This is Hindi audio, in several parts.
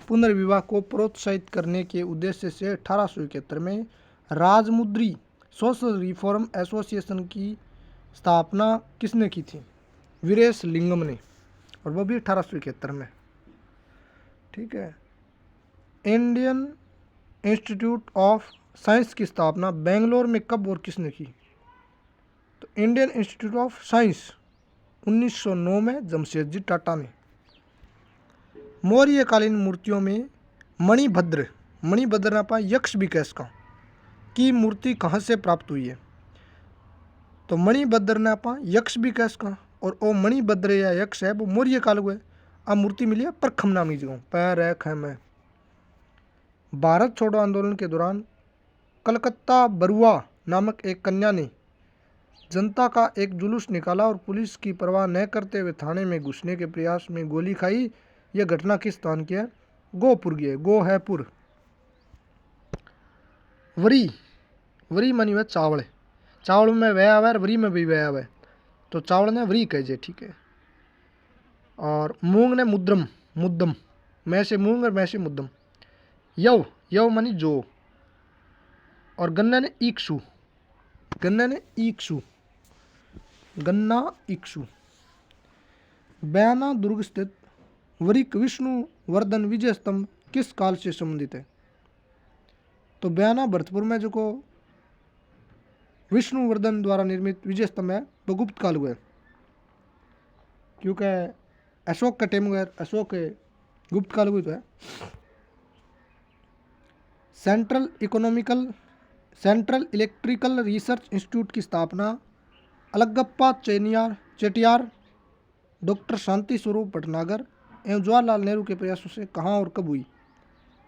पुनर्विवाह को प्रोत्साहित करने के उद्देश्य से 1871 में राजमुद्री सोशल रिफॉर्म एसोसिएशन की स्थापना किसने की थी? वीरेश लिंगम ने, और वो भी 1871 में। ठीक है। इंडियन इंस्टीट्यूट ऑफ साइंस की स्थापना बेंगलोर में कब और किसने की? तो इंडियन इंस्टीट्यूट ऑफ साइंस 1909 में जमशेदजी टाटा ने। मौर्यकालीन मूर्तियों में मणिभद्रनापा यक्ष विकास की मूर्ति कहाँ से प्राप्त हुई है? तो मणिभद्रनापा यक्ष विकास का, और वो मणिभद्र या यक्ष है वो मौर्य काल हुआ है। अब मूर्ति मिली है परखम नामी जगह पैर ख में। भारत छोड़ो आंदोलन के दौरान कलकत्ता बरुआ नामक एक कन्या ने जनता का एक जुलूस निकाला और पुलिस की परवाह न करते हुए थाने में घुसने के प्रयास में गोली खाई। यह घटना किस स्थान की है? गोपुर की है। गो है पुर। वरी मानी हुआ चावल, चावल में वह आवे और वरी में भी वह आवे, तो चावल ने वरी कहे। ठीक है। और मूंग ने मुद्दम, मैं से मूंग और मैं से मुद्दम। यव मानी जो, और गन्ना ने ईक्षु, गन्ना इक्षु। बयाना दुर्ग स्थित वरिक विष्णुवर्धन विजय स्तंभ किस काल से संबंधित है? तो बयाना भरतपुर में जो को विष्णुवर्धन द्वारा निर्मित विजय स्तंभ है वो गुप्त काल हुआ है, क्योंकि अशोक का टाइम हुआ, अशोक गुप्त काल हुआ तो है। सेंट्रल इलेक्ट्रिकल रिसर्च इंस्टीट्यूट की स्थापना अलगप्पा चेटियार, डॉक्टर शांति स्वरूप भटनागर एवं जवाहरलाल नेहरू के प्रयासों से कहाँ और कब हुई?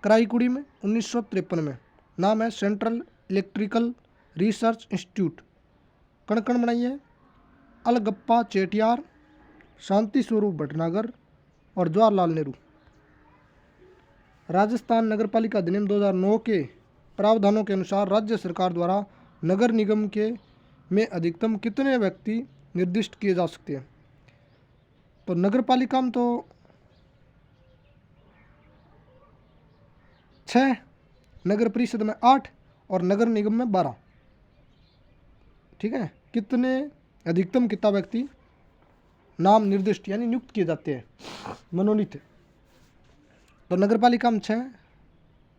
कराईकुड़ी में 1953 में। नाम है सेंट्रल इलेक्ट्रिकल रिसर्च इंस्टीट्यूट। कण बनाई है अलगप्पा चेटियार, शांति स्वरूप भटनागर और जवाहरलाल नेहरू। राजस्थान नगरपालिका अधिनियम 2009 के प्रावधानों के अनुसार राज्य सरकार द्वारा नगर निगम में अधिकतम कितने व्यक्ति निर्दिष्ट किए जा सकते हैं? तो नगरपालिका में तो 6, नगर परिषद में 8 और नगर निगम में 12। ठीक है। कितने अधिकतम कितना व्यक्ति नाम निर्दिष्ट यानी नियुक्त किए जाते हैं, मनोनीत? तो नगरपालिका में 6,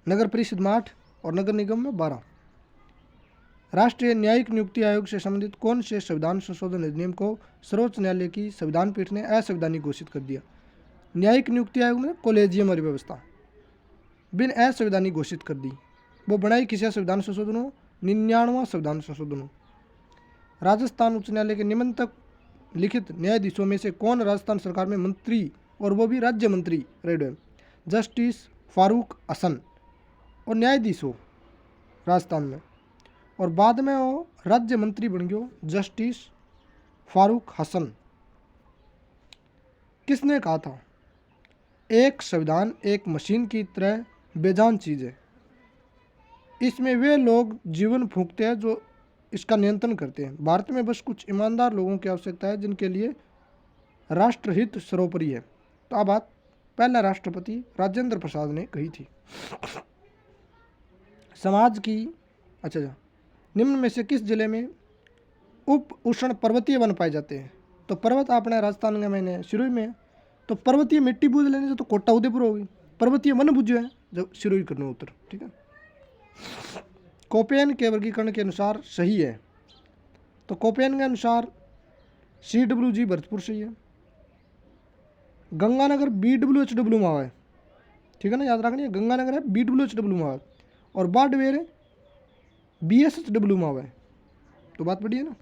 नगर परिषद में 8 और नगर निगम में 12। राष्ट्रीय न्यायिक नियुक्ति आयोग से संबंधित कौन से संविधान संशोधन अधिनियम को सर्वोच्च न्यायालय की संविधान पीठ ने असंवैधानिक घोषित कर दिया? न्यायिक नियुक्ति आयोग में कॉलेजियम और व्यवस्था बिन असंवैधानिक घोषित कर दी। वो बनाई किसी संविधान संशोधन हो? 99वां संविधान संशोधन हो। राजस्थान उच्च न्यायालय के निमंत्रक लिखित न्यायाधीशों में से कौन राजस्थान सरकार में मंत्री और वो भी राज्य मंत्री रहे? जस्टिस फारूक हसन, और न्यायाधीश हो राजस्थान में, और बाद में वो राज्य मंत्री बन गयो जस्टिस फारूक हसन। किसने कहा था एक संविधान एक मशीन की तरह बेजान चीज़ है, इसमें वे लोग जीवन फूंकते हैं जो इसका नियंत्रण करते हैं। भारत में बस कुछ ईमानदार लोगों की आवश्यकता है जिनके लिए राष्ट्रहित सर्वोपरि है। तो अब बात पहला राष्ट्रपति राजेंद्र प्रसाद ने कही थी। समाज की निम्न में से किस जिले में उप उष्ण पर्वतीय वन पाए जाते हैं? तो पर्वत अपने राजस्थान में मैंने सिरोही में, तो पर्वतीय मिट्टी बूझ लेने से तो कोटा उदयपुर होगी। पर्वतीय वन बुझे हैं जब सिरोही करने उत्तर। ठीक है। कोपेन के वर्गीकरण के अनुसार सही है, तो कोपेन के अनुसार CWG भरतपुर सही है। गंगानगर BWHW में है। ठीक है ना, याद रखनी है। गंगानगर है BWHW में है, और बाडमेर है BSHW में है। तो बात बढ़िया ना।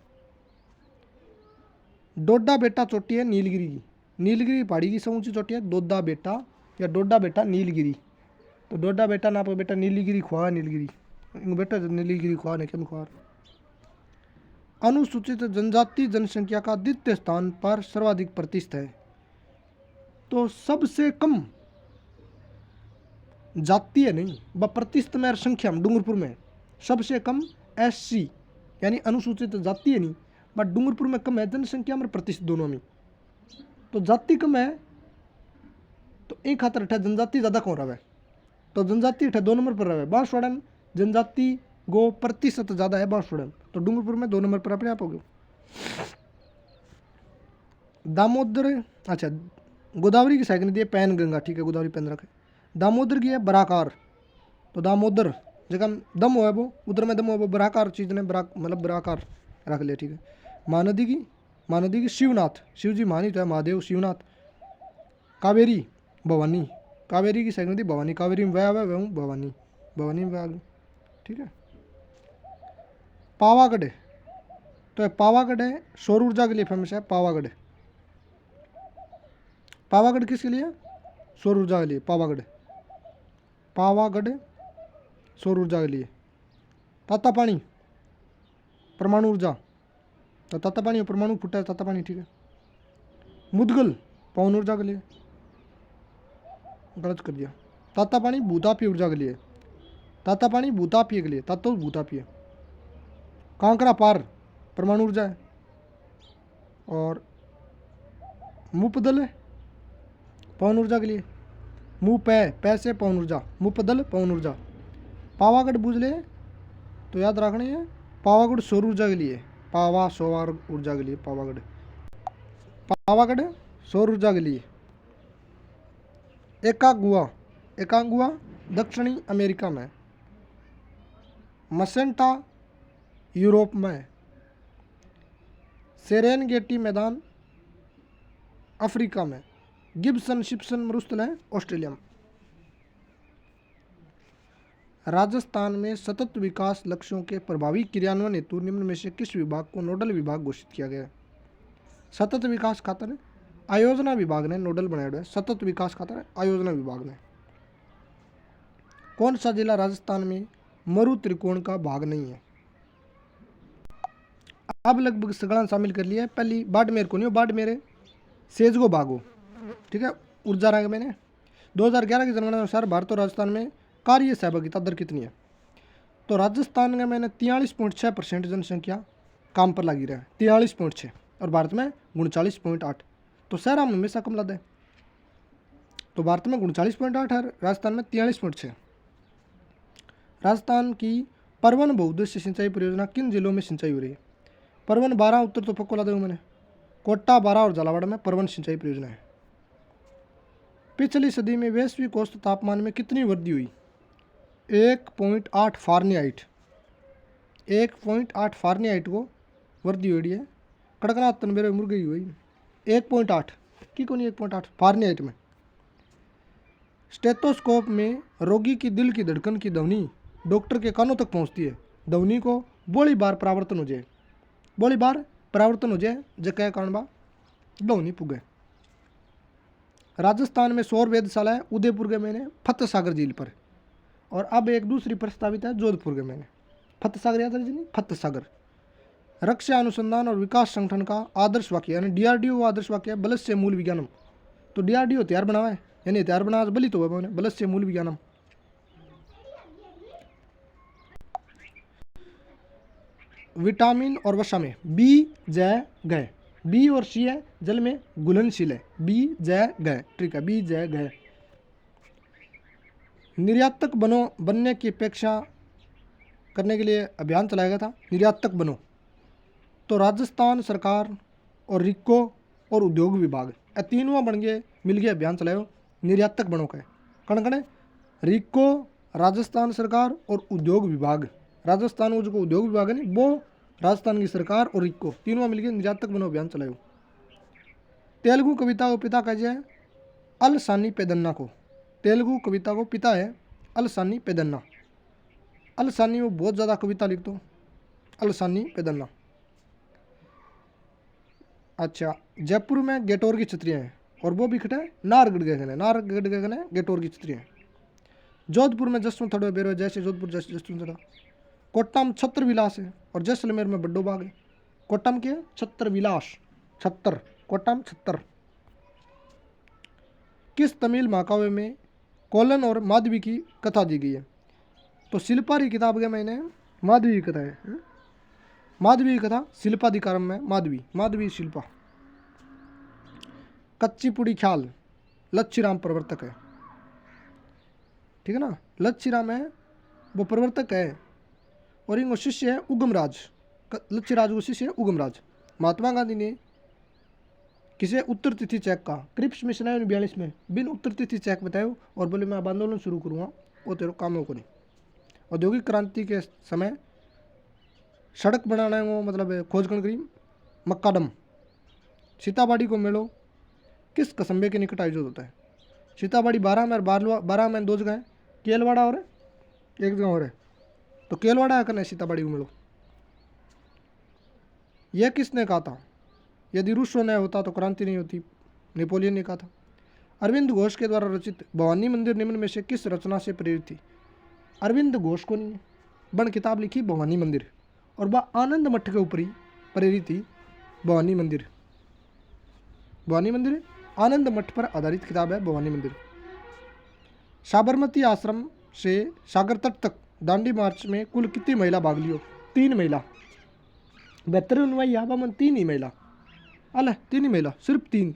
डोडा बेटा चोटी है नीलगिरी की, नीलगिरी पहाड़ी की सबसे ऊंची चोटी है डोडा बेटा या डोडा बेटा नीलगिरी। तो डोडा बेटा ना बेटा नीलगिरी खुआ नीलगिरी बेटा नीलगिरी खुआ ने क्या खुआ। अनुसूचित जनजाति जनसंख्या का द्वितीय स्थान पर सर्वाधिक प्रतिशत है। तो सबसे कम जातीय नहीं व प्रतिशत में संख्या में डूंगरपुर में सबसे कम SC यानी अनुसूचित जातीय नहीं, बट डूंगरपुर में कम है जनसंख्या में प्रतिशत दोनों में। तो जाति कम है तो एक खातर अठा जनजाति ज़्यादा कौन रहा है, तो जनजाति अठे 2 नंबर पर रहे। बांसवाड़ा में जनजाति गो प्रतिशत ज़्यादा है बांसवाड़ा में, तो डूंगरपुर में 2 नंबर पर अपने आप हो गया। दामोदर, अच्छा गोदावरी की साइकिल दी है पैन गंगा, ठीक है, गोदावरी पैन रखे। दामोदर की है बराकार, तो दामोदर जगह दम हो है वो, उधर में दम हो वो बराकार चीज़ ने मतलब बराकार रख लिया, ठीक है। महानदी की शिवनाथ, शिव जी महानी तो है, महादेव शिवनाथ। कावेरी भवानी, कावेरी की सेकंड थी भवानी, कावेरी में वह भवानी, भवानी में वह, ठीक है। पावागढ़, तो पावागढ़ है सौर ऊर्जा के लिए फेमस है। पावागढ़, पावागढ़ किसके लिए? सौर ऊर्जा के लिए। पावागढ़, पावागढ़ सौर ऊर्जा के लिए। तातापानी परमाणु ऊर्जा, तो तातापानी परमाणु फूटा है तातापानी, ठीक है। मुदगल पवन ऊर्जा के लिए, गलत कर दिया। तातापानी भूतापीय ऊर्जा के लिए, तातापानी भूतापीय के लिए, तातो भूतापीय। कांकरा पार परमाणु ऊर्जा है। और मुपदल पवन ऊर्जा के लिए, मुँह पैसे पवन ऊर्जा, मुपदल पवन ऊर्जा। पावागढ़ बुझले तो याद रखने है, पावागढ़ सौर ऊर्जा के लिए, पावा सौर ऊर्जा के लिए पावागढ़, पावागढ़ सौर ऊर्जा के लिए। एकागुआ, एकागुआ दक्षिणी अमेरिका में। मसेंटा यूरोप में। सेरेनगेटी मैदान अफ्रीका में। गिब्सन शिप्सन मरुस्थल है ऑस्ट्रेलिया में। राजस्थान में सतत विकास लक्ष्यों के प्रभावी क्रियान्वयन हेतु निम्न में से किस विभाग को नोडल विभाग घोषित किया गया है? सतत विकास खातर आयोजना विभाग ने नोडल बनाया है। सतत विकास खातर आयोजना विभाग ने। कौन सा जिला राजस्थान में मरु त्रिकोण का भाग नहीं है? अब लगभग सगड़ा शामिल कर लिया है। पहली बाड़मेर को नहीं हो, बाड़मेर सेजगो भाग हो, ठीक है। ऊर्जा रंग मैंने 2011 की जनगणना अनुसार भारत और राजस्थान में कार्य सहभागिता दर कितनी है? तो राजस्थान में मैंने 43.6% जनसंख्या काम पर लगी रहा है, 43.6, और भारत में 39.8। तो शहर में हमेशा कम लदा है, तो भारत में 39.8 है, राजस्थान में 43.6। राजस्थान की परवन बहुउद्देश्य सिंचाई परियोजना किन जिलों में सिंचाई हो रही है? परवन 12 उत्तर तो पक्को ला दूंगा मैंने, कोटा 12 और झालावाड़ में परवन सिंचाई परियोजना है। पिछली सदी में वैश्विक औसत तापमान में कितनी वृद्धि हुई? 1.8 फारेनहाइट, 1.8 फारेनहाइट को वृद्धि हुई है। कड़कनाथ मेरे मुर्गी हुई 1.8 की कोनी 1.8 फारेनहाइट में। स्टेथोस्कोप में रोगी की दिल की धड़कन की ध्वनि डॉक्टर के कानों तक पहुंचती है। ध्वनि को बोली बार परावर्तन हो जाए, बोली बार परावर्तन हो जाए जगह कारण बा ध्वनि पुगे। राजस्थान में सौर वेधशाला है उदयपुर के मैंने फतेह सागर झील पर, और अब एक दूसरी प्रस्तावित है जोधपुर के मैंने। फतेह सागर याद रखिए, फतेह सागर। रक्षा अनुसंधान और विकास संगठन का आदर्श वाक्य यानी DRDO आदर्श वाक्य है बलत से मूल विज्ञानम। तो DRDO हथियार बनावा है, यानी हथियार बना बलित हुआ मैंने, बलत से मूल विज्ञानम। विटामिन और वसा में बी जय गय, बी और सी है जल में घुलनशील है, बी जय गय, ठीक है, बी जय गय। निर्यातक बनने की अपेक्षा करने के लिए अभियान चलाया गया था, निर्यातक बनो। तो राजस्थान सरकार और रिको और उद्योग विभाग तीनों बन गए मिल गए अभियान चलायो निर्यातक बनो का। कण कण रिको, राजस्थान सरकार और उद्योग विभाग। राजस्थान वो जो उद्योग विभाग है नहीं, वो राजस्थान की सरकार और रिको तीनों मिलकर निर्यातक बनो अभियान चलायो। तेलुगु कविता को पिता कहा जाए अलसानी पेदन्ना को। तेलुगु कविता को पिता है अलसानी पेदन्ना। अलसानी वो बहुत ज़्यादा कविता लिख दो, अलसानी पेदन्ना। अच्छा, जयपुर में गेटोर की छतरियाँ हैं, और वो भी खड़े नारगढ़ गए, नारगढ़ गए गेटोर की छतरियाँ हैं। जोधपुर में जसवंत थड़ो बेरो, जैसे जोधपुर जैसे जसवंत थड़ा। कोट्टा में छत्र विलास है, और जैसलमेर में बड्डो बाग है। कोट्टा में क्या है? छत्र विलास, छत्र, कोट्टा में छत्र। किस तमिल महाकाव्य में कोलन और माधवी की कथा दी गई है? तो शिल्पारी किताब के मैंने माधवी की कथा है, माधवी की कथा शिल्पाधिकारम में माधवी, माधवी शिल्पा। कच्ची पुड़ी ख्याल लच्छी राम प्रवर्तक है, ठीक ठीक है ना। लच्छीराम है वो प्रवर्तक है और इनको शिष्य है उगमराज। लच्छीराज को शिष्य है उगमराज। महात्मा गांधी ने किसे उत्तर तिथि चेक का क्रिप्स मिशन आयो 42 में बिन उत्तर तिथि चेक बतायो और बोले मैं अब आंदोलन शुरू करूँगा, वो तेरे कामों को नहीं। औद्योगिक क्रांति के समय सड़क बनाने को मतलब खोज करी मक्काडम। सीताबाड़ी को मेलो किस कस्बे के निकट आयोजित होता है? सीताबाड़ी 12 में 2 जगह है, केलवाड़ा और एक जगह और है, तो केलवाड़ा करना है सीताबाड़ी को मेलो। यह किसने कहा था? यदि रूसो न होता तो क्रांति नहीं होती, नेपोलियन ने कहा था। अरविंद घोष के द्वारा रचित भवानी मंदिर निम्न में से किस रचना से प्रेरित थी? अरविंद घोष को नहीं, बन किताब लिखी भवानी मंदिर और वह आनंद मठ के ऊपर ही प्रेरित थी। भवानी मंदिर आनंद मठ पर आधारित किताब है भवानी मंदिर। साबरमती आश्रम से सागर तट तक दांडी मार्च में कुल कितनी महिला भाग लियो? 3 महिला। 72 3 ही महिला, अल 3 ही महिला, सिर्फ 3।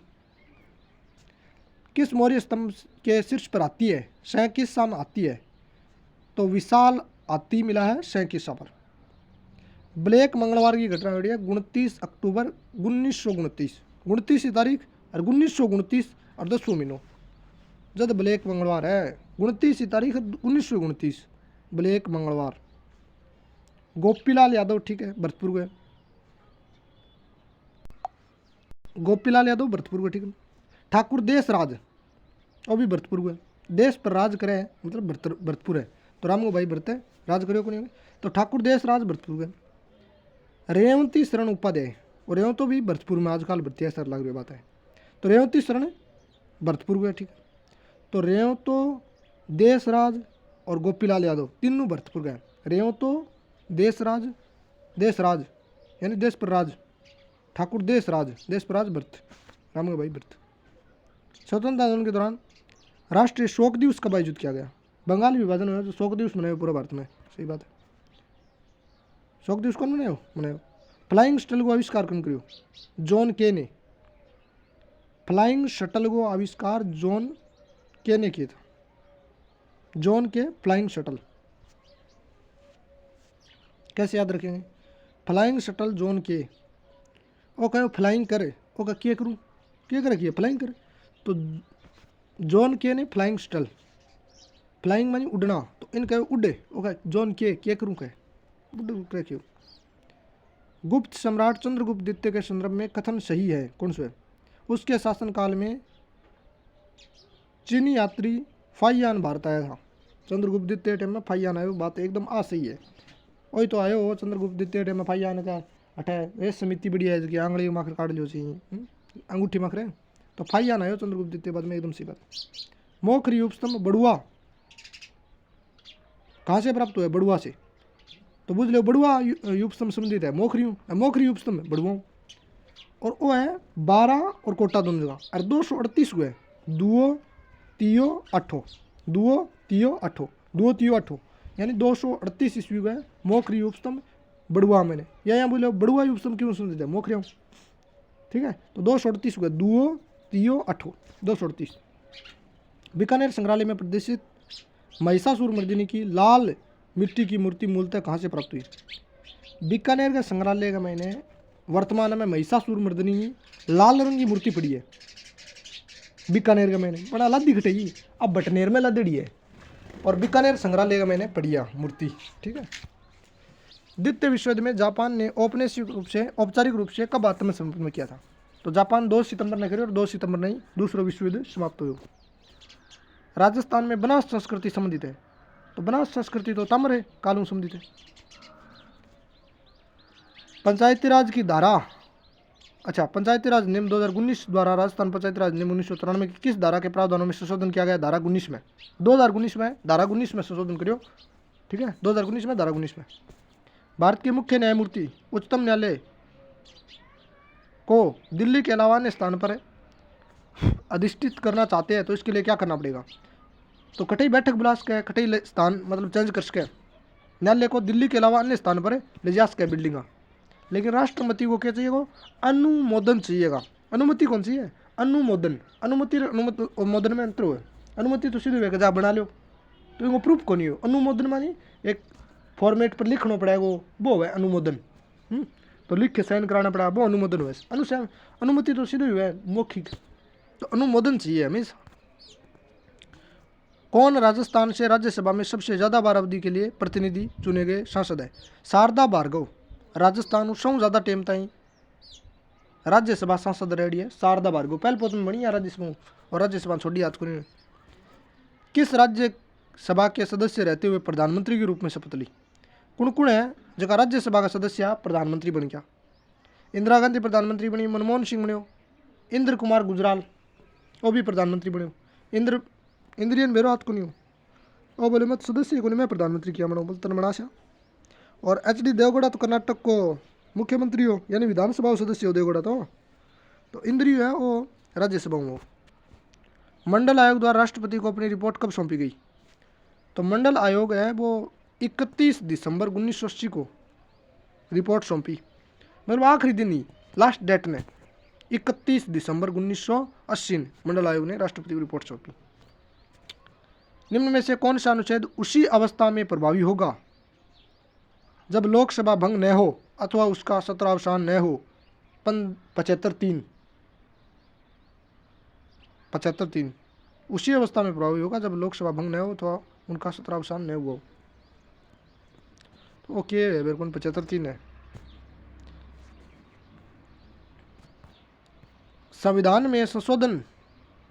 किस मौर्य स्तंभ के शीर्ष पर आती है? 37 में आती है, तो विशाल आती मिला है 37 पर। ब्लैक मंगलवार की घटना घटी है 29 अक्टूबर 1929, 29 तारीख और 1929 और 10वां महीनों जब ब्लैक मंगलवार है 29 तारीख 1929 ब्लैक मंगलवार। गोपीलाल यादव, ठीक है, भरतपुर गए। गोपीलाल यादव भरतपुर गए, ठीक है। ठाकुर देशराज और भी भरतपुर गए। देश पर राज करे मतलब भरतपुर है, तो राम को भाई भरते राज करियो को नहीं, तो ठाकुर देशराज भरतपुर गए। रेवंती शरण उपाध्याय, और रेवंतो भी भरतपुर में आजकल भर्ती है सर लग रही बात है, तो रेवंती शरण भरतपुर गए, ठीक है। तो रेवंतो, देशराज और गोपीलाल यादव तीनों भरतपुर गए। रेवंतो, देशराज यानी देश पर राज, ठाकुर देशराज, देश पर राज भरत, राम के भाई भरत। स्वतंत्रता आंदोलन के दौरान राष्ट्रीय शोक दिवस कब आयोजित किया गया? बंगाल विभाजन हुआ तो शोक दिवस मनाए पूरे भारत में, सही बात है। शोक दिवस कौन मनायो? फ्लाइंग शटल को आविष्कार कौन करियो? जॉन के ने। फ्लाइंग शटल को आविष्कार जॉन के ने किया था। जॉन के फ्लाइंग शटल कैसे याद रखेंगे? फ्लाइंग शटल जॉन के, वो कहो फ्लाइंग करे, वो कह क्या करूँ, क्या करे किए फ्लाइंग करे, तो जॉन के ने फ्लाइंग शटल, फ्लाइंग मानी उड़ना, तो इन कहो उड़े, वो कह जॉन के क्या करूँ, कहे उड़ क्यों। गुप्त सम्राट चंद्रगुप्त द्वितीय के संदर्भ में कथन सही है कौन सा? उसके शासनकाल में चीनी यात्री फाइयान भारत आया था। चंद्रगुप्त द्वितीय टाइम में फाइयान आयो, बात एकदम सही है। वही तो आयो हो चंद्रगुप्त द्वितीय टाइम में फाइयान का अठे ये समिति बढ़िया है कि आंगली माखर काट लियो चाहिए, अंगूठी माखरे, तो फाइयान आयो चंद्रगुप्त द्वितीय बाद में, एकदम सी बात। मोखरी उपस्तंभ बड़ुआ कहाँ से प्राप्त हुआ? बड़ुआ से, तो बुझ लो बड़ुआ उपस्तंभ संबंधित है मोखरी उपस्तंभ बड़ुआ, और वो है 12 और कोटा दोनों जगह, और 238 हुए 2 3 8 यानी 238 ईस्वी हुए मोखरी उपस्तंभ बड़ुआ मैंने, या यहाँ बोले बड़ुआ उपस्तंभ क्यों संबंधित है? मोखरिया, ठीक है। तो 238 हुए 2 3 8 238। बीकानेर संग्रहालय में प्रदर्शित महिषासुर मर्दिनी की लाल मिट्टी की मूर्ति मूलतः कहाँ से प्राप्त हुई? बीकानेर के संग्रहालय का मैंने वर्तमान में महिषासुर मर्दिनी लाल रंग की मूर्ति पड़ी है बीकानेर का मैंने, बड़ा लद्दी घटेगी, अब बटनेर में लदड़ी है, और बीकानेर संग्रहालय का मैंने पढ़िया मूर्ति, ठीक है। द्वितीय विश्व युद्ध में जापान ने औपचारिक रूप से कब आत्मसमर्पण किया था? तो जापान 2 सितंबर ने करी और 2 सितंबर नहीं दूसरा विश्व युद्ध समाप्त हुआ। राजस्थान में बनास संस्कृति संबंधित है, तो बनास संस्कृति तो ताम्र है, कालू संबंधित है। पंचायती राज की धारा, अच्छा पंचायती राज नियम 2019 द्वारा राजस्थान पंचायती राज नियम 1993 की किस धारा के प्रावधानों में संशोधन किया गया? धारा 19 में, 2019 में धारा 19 में संशोधन करियो, ठीक है, 2019 में धारा 19 में। भारत के मुख्य न्यायमूर्ति उच्चतम न्यायालय को दिल्ली के अलावा अन्य स्थान पर अधिष्ठित करना चाहते हैं तो इसके लिए क्या करना पड़ेगा? तो कटई बैठक बुला सके, कटई स्थान मतलब चेंज कर सके, न्यायालय को दिल्ली के अलावा अन्य स्थान पर ले जा सके बिल्डिंग, लेकिन राष्ट्रपति को क्या चाहिएगा? अनुमोदन चाहिएगा। अनुमति कौन सी है? अनुमोदन, अनुमति मोदन में अंतर हुआ। अनुमति तो सीधे जा बना लो, तो इनको प्रूफ को नहीं हो। अनुमोदन मानी एक फॉर्मेट पर लिखना पड़ेगा, वो है अनुमोदन। तो लिख के साइन कराना पड़ा, वो अनुमोदन हुआ। अनुमति तो सीधे हुआ है मौखिक, तो अनुमोदन चाहिए हमेशा। कौन राजस्थान से राज्यसभा में सबसे ज़्यादा बार अवधि के लिए प्रतिनिधि चुने गए सांसद है? शारदा भार्गव राजस्थान सौ ज़्यादा टाइम ताई राज्यसभा सांसद रही है शारदा भार्गव। पहले पोस्ट में बनी है राज्यसभा, और राज्यसभा छोड़ी आज को। किस राज्यसभा के सदस्य रहते हुए प्रधानमंत्री के रूप में शपथ ली? कौन कौन है जगह राज्यसभा का सदस्य प्रधानमंत्री बन गया? इंदिरा गांधी प्रधानमंत्री बनी, मनमोहन सिंह बने, इंद्र कुमार गुजराल वो भी प्रधानमंत्री बने। इंद्रियन मेरो हाथ को नहीं हो, और बोले मत सदस्य को नहीं, मैं प्रधानमंत्री किया मनो बोल तन बनाशा। और HD देवगौड़ा तो कर्नाटक को मुख्यमंत्री हो, यानी विधानसभा सदस्य हो देवगौड़ा तो इंद्रिय है वो राज्यसभा में हो। मंडल आयोग द्वारा राष्ट्रपति को अपनी रिपोर्ट कब सौंपी गई? तो मंडल आयोग है वो 31 दिसंबर 1980 को रिपोर्ट सौंपी, मतलब आखिरी दिन ही, लास्ट डेट ने 31 दिसंबर 1980 मंडल आयोग ने राष्ट्रपति को रिपोर्ट सौंपी। निम्न में से कौन सा अनुच्छेद उसी अवस्था में प्रभावी होगा जब लोकसभा भंग न हो अथवा उसका सत्रावसान न हो? 75-3 उसी अवस्था में प्रभावी होगा जब लोकसभा भंग न हो अथवा उनका सत्रावसान न हुआ हो। तो ओके मेरे को 75-3 है। संविधान में संशोधन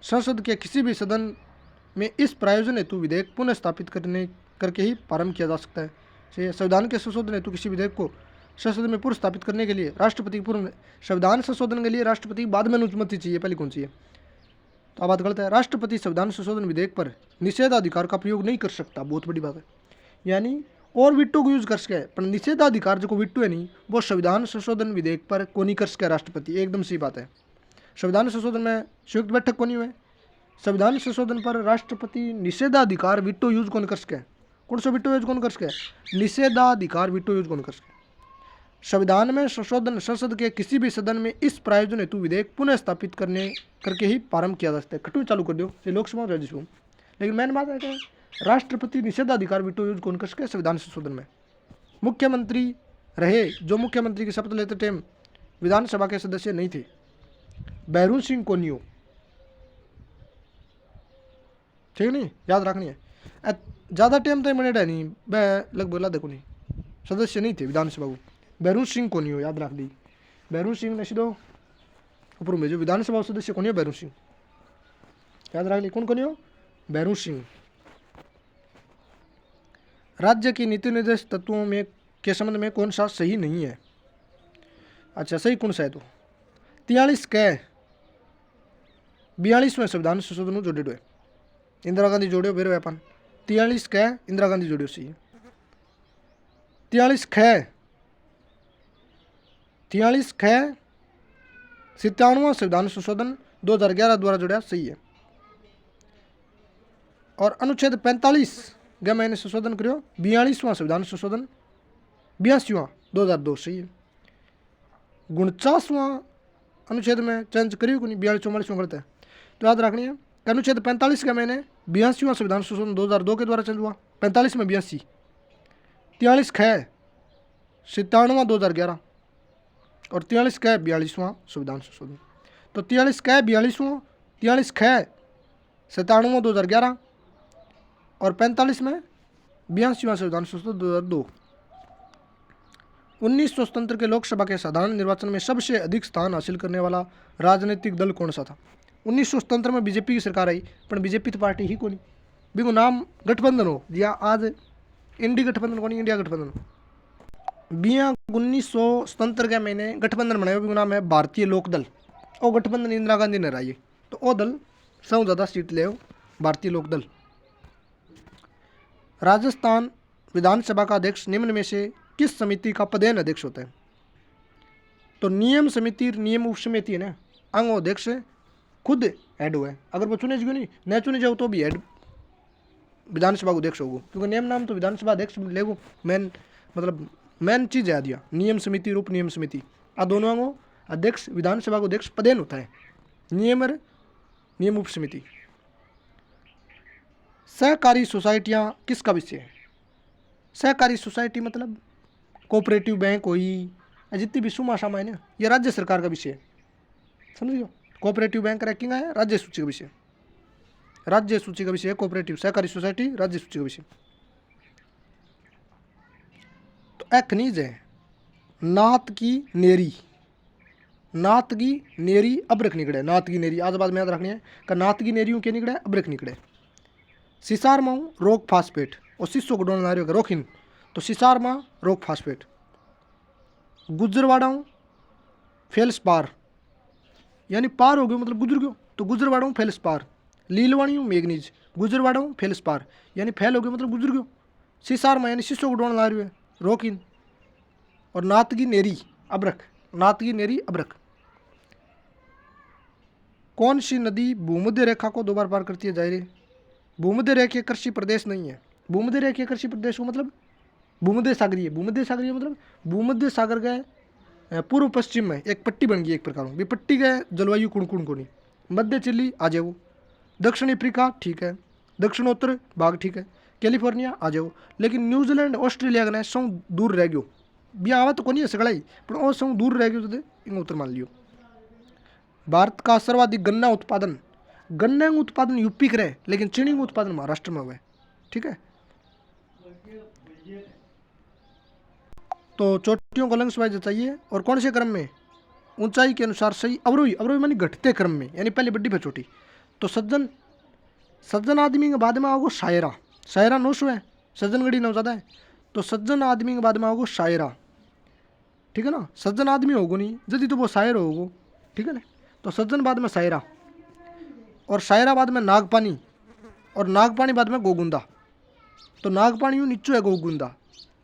संसद के किसी भी सदन में इस प्रायोजन हेतु विधेयक पुनः स्थापित करके ही प्रारंभ किया जा सकता है। संविधान के संशोधन हेतु किसी विधेयक को संसद में पूर्व स्थापित करने के लिए राष्ट्रपति की पूर्व, संविधान संशोधन के लिए राष्ट्रपति की बाद में अनुमति चाहिए, पहले कौन चाहिए? तो बात गलत है। राष्ट्रपति संविधान संशोधन विधेयक पर निषेधाधिकार का प्रयोग नहीं कर सकता, बहुत बड़ी बात है। यानी और विटो को यूज कर सके, पर निषेधाधिकार जो विटो है नहीं, वो संविधान संशोधन विधेयक पर को नहीं कर सके राष्ट्रपति, एकदम सही बात है। संविधान संशोधन में संयुक्त बैठक को नहीं हुए, संविधान संशोधन पर राष्ट्रपति निषेधाधिकार विटो यूज कौन कर सके? कौन सा विटो यूज कौन कर सके? निषेधाधिकार विटो यूज कौन कर सके? संविधान में संशोधन संसद के किसी भी सदन में इस प्रायोजन हेतु विधेयक पुनः स्थापित करके ही प्रारंभ किया जा सकता है। खटू चालू कर दो लोकसभा राज्यसभा, लेकिन मेन बात है कि राष्ट्रपति निषेधाधिकार विटो यूज कौन कर सके? संविधान संशोधन में। मुख्यमंत्री रहे जो मुख्यमंत्री की शपथ लेते टाइम विधानसभा के सदस्य नहीं थे, बैरून सिंह कोनियो, ठीक नहीं, याद रखनी है। ज़्यादा टाइम तो मैंने नहीं, लगभग ला देखो नहीं, सदस्य नहीं थे विधानसभा को। बैरून सिंह कोनियो याद रख दी, बैरून सिंह ने सीधो ऊपर में जो विधानसभा सदस्य कोनियो बैरून सिंह याद रख ली। कौन कोनियो? बैरून सिंह। राज्य की नीति निर्देश तत्वों में के संबंध में कौन सा सही नहीं है? अच्छा सही कौन सा है? तो 43 कै 42वें संविधान संशोधन जोड़े हुए इंदिरा गांधी जोड़ियो बेरो अपन 43 कै इंदिरा गांधी जोड़ियो सी 43 कै 97वां संविधान संशोधन 2011 द्वारा जोड़ा सही है। और अनुच्छेद 45 गया मैंने संशोधन करो 42वां संविधान संशोधन 82वां 2002 सही है। 49वां अनुच्छेद में चेंज करियो को नहीं 42-44 गलत है, तो याद रखनी है। अनुच्छेद 45 का मैंने 82वां संविधान संशोधन 2002 के द्वारा चेंज हुआ, 45 में 82, 43 कै 97वां 2011 और 43 कै 42वां संविधान संशोधन। तो 43 कै 42वां, 43 कै 97वां 2011 और 45 में 82वां संविधान संशोधन 2002। 1900 स्वतंत्र के लोकसभा के साधारण निर्वाचन में सबसे अधिक स्थान हासिल करने वाला राजनीतिक दल कौन सा था? 1900 स्वतंत्र में बीजेपी की सरकार आई, पर बीजेपी तो पार्टी ही कोनी, बिको नाम गठबंधन हो या आज इंडी गठबंधन कोनी, इंडिया गठबंधन। 1900 स्वतंत्र के महीने गठबंधन बनाया, बिको नाम है भारतीय लोक दल। और गठबंधन इंदिरा गांधी ने हराई, तो वो दल सब ज़्यादा सीट ले भारतीय लोक दल। राजस्थान विधानसभा का अध्यक्ष निम्न में से किस समिति का पदेन अध्यक्ष होता है? तो नियम समिति, नियम उप समिति है ना, अंग अध्यक्ष खुद हेड हुआ है। अगर वो चुने क्यों नहीं, न चुने जाओ तो भी हेड विधानसभा को अध्यक्ष होगा, क्योंकि नियम नाम तो विधानसभा अध्यक्ष लेगो। मेन मतलब मेन चीज़ है दिया नियम समिति और उप नियम समिति, आ दोनों अंगों अध्यक्ष विधानसभा को अध्यक्ष पदेन होता है। नियम और नियम उप समिति। सहकारी सोसाइटियाँ किसका विषय है? सहकारी सोसाइटी मतलब कोऑपरेटिव बैंक हुई, जितनी भी सुमा सामा है ना, ये राज्य सरकार का विषय है, समझ लो। कोऑपरेटिव बैंक रैंकिंग है राज्य सूची का विषय, राज्य सूची का विषय है कोऑपरेटिव सहकारी सोसाइटी, राज्य सूची का विषय। तो खनिज है नात की नेरी, नात की नेरी अब्रक निकले, नात की नेरी आज बाद में याद रखनी है कि नात की नेरियों के निकले अब्रक निकले। सिसार माऊ रोक फास्फेट और शिशो को डोन नारियों का रोकिन, तो सिसार माँ रोक फास्फेट। गुजरवाड़ाऊ फेल्स पार, यानी पार हो गयो मतलब गुजर गयो, तो गुजरवाड़ाऊ फेल्स पार। लीलवाणियों मैग्नीज, गुजरवाड़ाऊ फेल्स पार यानी फैल हो गयो मतलब गुजर गयो। सिसार माँ यानी शिशो को डोन नारियों है रोकिन। और नात की नेरी अब्रक, नात की नेरी अब्रक। कौन सी नदी भूमध्य रेखा को दो बार पार करती है? जाहिर भूमध्य रेखीय कृषि प्रदेश नहीं है। भूमध्य रेखीय कृषि प्रदेश को मतलब भूमध्य सागरीय, भूमध्य सागरीय मतलब भूमध्य सागर के पूर्व पश्चिम में एक पट्टी बन गई एक प्रकार की पट्टी के जलवायु कुण को नहीं। मध्य चिली आ जाओ, दक्षिण अफ्रीका ठीक है, दक्षिणोत्तर भाग ठीक है, कैलिफोर्निया आ जाओ। लेकिन न्यूजीलैंड ऑस्ट्रेलिया का सौ दूर रह गयो, भी आवा तो कोनी है सगड़ा पर वो सौ दूर रह गयो, तो इन उत्तर मान लियो। भारत का सर्वाधिक गन्ना उत्पादन, गन्ना उत्पादन यूपी करे, लेकिन चीनी उत्पादन महाराष्ट्र में हुआ है, ठीक है। तो चोटियों को लंग्स वाइज चाहिए, और कौन से क्रम में? ऊंचाई के अनुसार सही अवरोही, अवरोही मानी घटते क्रम में, यानी पहले बड्डी फिर छोटी। तो सज्जन, सज्जन आदमी के बाद में आओगे शायरा, शायरा 900 है, सज्जन गढ़ी 9 ज़्यादा है, तो सज्जन आदमी के बाद में आओगे शायरा, ठीक है ना। सज्जन आदमी होगो नहीं जल्दी तो वो शायर होगो, ठीक है ना। तो सज्जन बाद में शायरा, और शायरा बाद में नागपानी, और नागपानी बाद में गोगुंदा। तो नागपानी यूँ नीचो है गोगुंदा,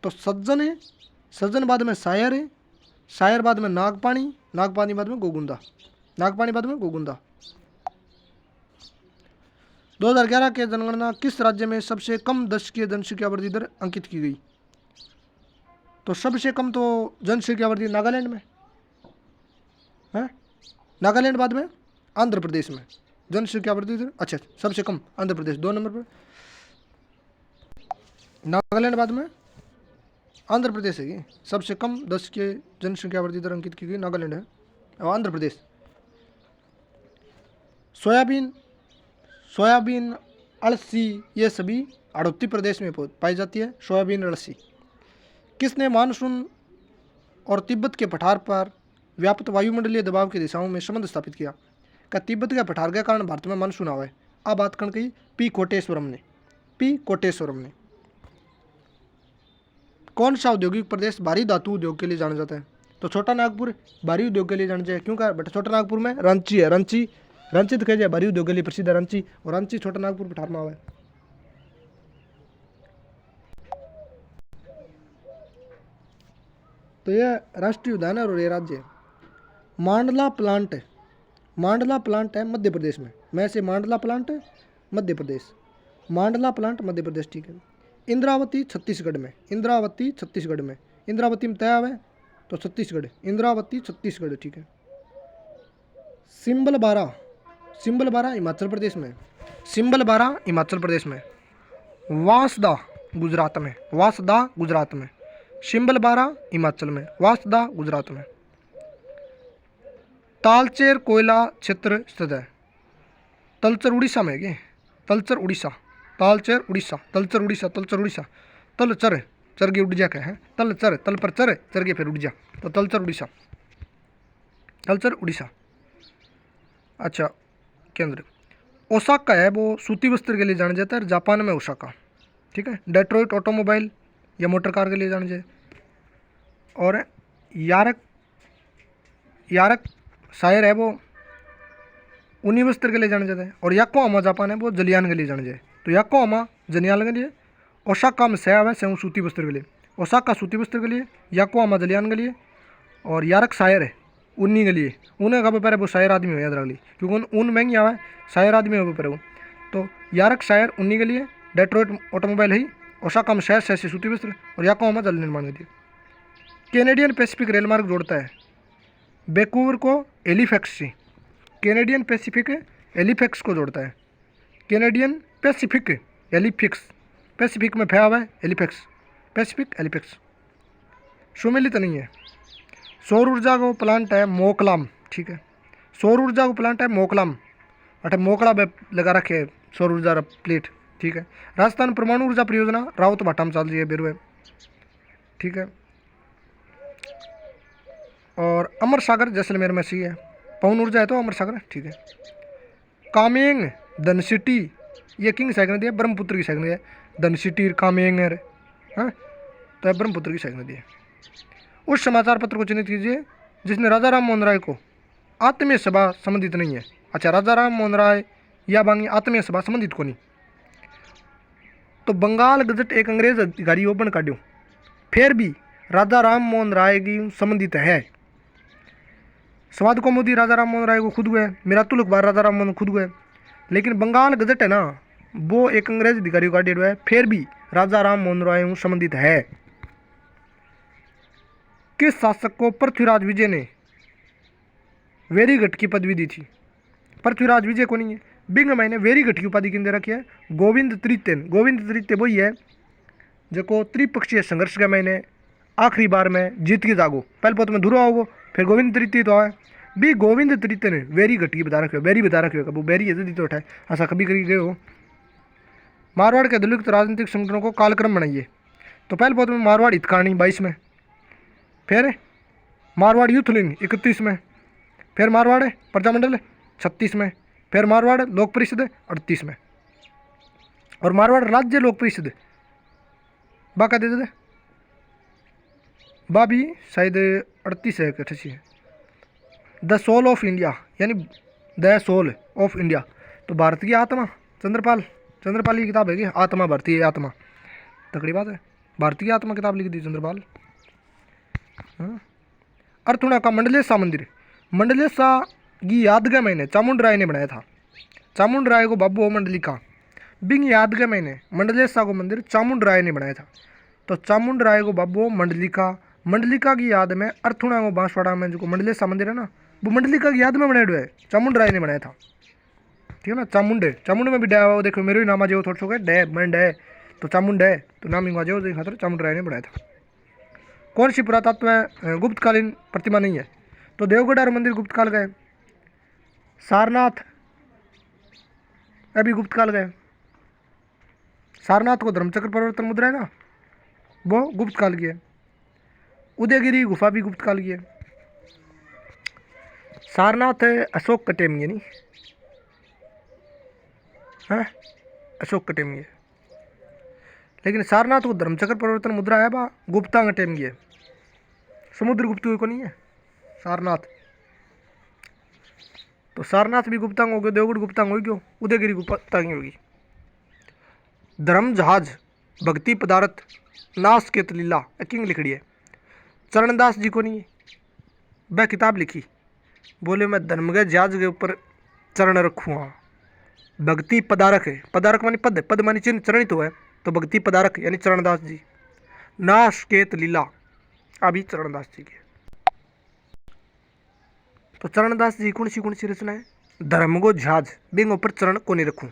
तो सज्जन है, सज्जन बाद में शायर है, शायर बाद में नागपानी, नागपानी बाद में गोगुंदा, नागपानी बाद में गोगुंदा। 2011 के जनगणना किस राज्य में सबसे कम दशकीय जनसंख्या वृद्धि दर अंकित की गई? तो सबसे कम तो जनसंख्या वृद्धि नागालैंड में है, नागालैंड बाद में आंध्र प्रदेश में जनसंख्या वृद्धि दर, अच्छा सबसे कम आंध्र प्रदेश 2 नंबर पर, नागालैंड बाद में आंध्र प्रदेश है कि सबसे कम 10 के जनसंख्या वृद्धि दर अंकित की गई, नागालैंड है और आंध्र प्रदेश। सोयाबीन, सोयाबीन अलसी ये सभी अड़ोती प्रदेश में पाई जाती है, सोयाबीन अलसी। किसने मानसून और तिब्बत के पठार पर व्याप्त वायुमंडलीय दबाव की दिशाओं में संबंध स्थापित किया? का तिब्बत के पठार के कारण भारत में मानसून आवा है। अब बात कर कही पी कोटेश्वरम ने, पी कोटेश्वरम ने। कौन सा औद्योगिक प्रदेश भारी धातु उद्योग के लिए जाना जाता है? तो छोटा नागपुर भारी उद्योग के लिए जाना जाए, क्यों का बेटा छोटा नागपुर में रांची है, रांची, रांची तो कह जाए भारी उद्योग के लिए प्रसिद्ध है रांची, और रांची छोटा नागपुर पठार में आवा है। तो यह राष्ट्रीय उद्यान है और ये राज्य है। मांडला प्लांट है, मांडला प्लांट है मध्य प्रदेश में से मांडला प्लांट है मध्य प्रदेश, मांडला प्लांट मध्य प्रदेश, ठीक है। इंद्रावती छत्तीसगढ़ में, इंद्रावती छत्तीसगढ़ में, इंद्रावती में तय है तो छत्तीसगढ़, इंद्रावती छत्तीसगढ़, ठीक है। सिंबलबारा, सिंबलबारा हिमाचल प्रदेश में, सिंबलबारा हिमाचल प्रदेश में। वांसदा गुजरात में, वांसदा गुजरात में, सिंबलबारा हिमाचल में, वांसदा गुजरात में। तालचेर कोयला क्षेत्र स्थित है, तलचर उड़ीसा में है क्या? तलचर उड़ीसा, तालचेर उड़ीसा, तलचर उड़ीसा, तलचर उड़ीसा, तलचर चरगे उड़ जा का है, तलचर तल पर चर चरगे फिर उड़ जा, तो तलचर उड़ीसा, तलचर उड़ीसा। अच्छा केंद्र ओसाका है, वो सूती वस्त्र के लिए जाना जाता है, जापान में ओसाका, ठीक है। डेट्रॉइट ऑटोमोबाइल या मोटर कार के लिए जाना जाए। और यारक, यारक शायर है वो ऊनी वस्त्र के लिए जाना जाता है। और याकोहामा जापान है वो जलियान के लिए जाना जाए, तो याकोहामा जलियान के लिए, ओसाका में सैव है सेव सूती वस्त्र के लिए, ओसाका सूती वस्त्र के लिए, याकोहामा जलियान के लिए। और यारक शायर है ऊनी के लिए, ऊन का पेपर है वो शायर आदमी हो याद रख ली, क्योंकि ऊन महंगी आवा है, शायर आदमी हो पेपर है वो। तो यारक शायर ऊनी के लिए, डेट्रॉइट ऑटोमोबाइल है, ओसाका में शहर से सूती वस्त्र, और याकोहामा जल निर्माण के लिए। कैनेडियन पैसिफिक रेलमार्ग जोड़ता है वैंकूवर को एलिफैक्स से, कैनेडियन पैसिफिक एलिफैक्स को जोड़ता है, कैनेडियन पैसिफिक एलिफिक्स, पैसिफिक में फैला हुआ है एलिफेक्स, पैसिफिक एलिफेक्स। सुमेलित नहीं है। सौर ऊर्जा को प्लांट है मोकलाम, ठीक है, सौर ऊर्जा को प्लांट है मोकलाम, अटे मोकला लगा रखे है सौर ऊर्जा प्लेट, ठीक है। राजस्थान परमाणु ऊर्जा परियोजना रावत भाटा में चल रही है बेरुए, ठीक है। और अमर सागर जैसलमेर में सी है, पवन ऊर्जा है तो अमर सागर, ठीक है। कामेंग धन सिटी ये किंग साइक नदी है, ब्रह्मपुत्र की साइक नदी है, धन सिटी कामेंग है, हाँ तो ब्रह्मपुत्र की साइक नदी है। उस समाचार पत्र को चिन्हित कीजिए जिसने राजा राम मोहन राय को आत्मीय सभा संबंधित नहीं है। अच्छा, राजा राम मोहन राय या बांगी आत्मीय सभा संबंधित को नहीं, तो बंगाल गजट एक अंग्रेज अधिकारी वो बन काट्यो, फिर भी राजा राम मोहन राय की संबंधित है। स्वाद को मोदी राजा राम मोहन राय को खुद हुए, मेरा तुलक बार राजा राम मोहन खुद हुए, लेकिन बंगाल गजट है ना वो एक अंग्रेज अधिकारी का डेट है, फिर भी राजा राम मोहन राय संबंधित है। किस शासक को पृथ्वीराज विजय ने वेरीगढ़ की पदवी दी थी? पृथ्वीराज विजय को नहीं है, बिंग मैंने वेरीगढ़ की उपाधि किन दे रखी है? गोविंद तृतीय। गोविंद तृतीय वही है जो त्रिपक्षीय संघर्ष का मैंने आखिरी बार में जीत के जागो, पहले पोत में धुरा होगो, फिर गोविंद तृतीय तो आए भी गोविंद तृतीय ने वेरीगढ़ की बता रखे हो, बेरी बता रखे हो, वो बेरी है तो उठाए ऐसा कभी कभी गए हो। मारवाड़ के दलित राजनीतिक संगठनों को कालक्रम बनाइए, तो पहले पोत में मारवाड़ हितकाणी 22 में, फिर मारवाड़ यूथ लीग 31 में, फिर मारवाड़ प्रजामंडल 36 में, फिर मारवाड़ लोक परिषद 38 में, और मारवाड़ राज्य लोक परिषद बाका दे दे बा भी शायद 38 है 88 है। द सोल ऑफ इंडिया यानी द सोल ऑफ इंडिया, तो भारत की आत्मा चंद्रपाल की किताब है कि आत्मा भारतीय आत्मा, तकड़ी बात है, भारतीय आत्मा किताब लिख दी चंद्रपाल। हाँ। अर्थुणा का मंडलेशा मंदिर, मंडलेशा की यादगार मैंने चामुंड राय ने बनाया था, चामुंड राय को बाबू मंडलिका बिंग यादगार मैंने मंडलेशा को मंदिर चामुंड राय ने बनाया था, तो चामुंड राय को बाबू मंडलिका, मंडलिका की याद में अर्थुणा को बांसवाड़ा में जो मंडलेशा मंदिर है ना वो मंडलिका की याद में बनाया हुआ है, चामुंड राय ने बनाया था, ठीक है ना। चामुंड में भी डे वो देखो मेरे ही नाम आ जाओ थोड़ा सा डे मंड है तो चामुंड है तो नाम आ जाओ खातर चामुंड राय ने बनाया था। कौन सी पुरातत्व गुप्तकालीन प्रतिमा नहीं है? तो देवगढ़ और मंदिर गुप्त काल का है, सारनाथ अभी गुप्त काल का है, सारनाथ को धर्मचक्र परिवर्तन मुद्रा है ना वो गुप्त काल की है, उदयगिरी गुफा भी गुप्त काल की है, सारनाथ है अशोक कटेम नहीं है, अशोक कटेम है, लेकिन सारनाथ को धर्मचक्र परिवर्तन मुद्रा है बा गुप्तांग टेम की है, समुद्र गुप्त को नहीं है सारनाथ, तो सारनाथ भी गुप्तांग हो गया, देवगढ़ गुप्तांग होगी, क्यों उदयगिरी गुप्तांग होगी। धर्म जहाज भक्ति पदार्थ नाश के लीला किंग लिखड़ी है, चरणदास जी को नहीं है, वह किताब लिखी बोले मैं धर्म के जहाज के ऊपर चरण रखूँगा, भक्ति पदारक है, पदारक मानी पद, पद मानी चिन्ह, चरण तो है तो भक्ति पदारक यानी चरणदास जी, नाश केत लीला अभी चरणदास जी की। तो चरणदास जी कौन सी रचना है? धर्म को जहाज बिंग ऊपर चरण को नहीं रखूँ,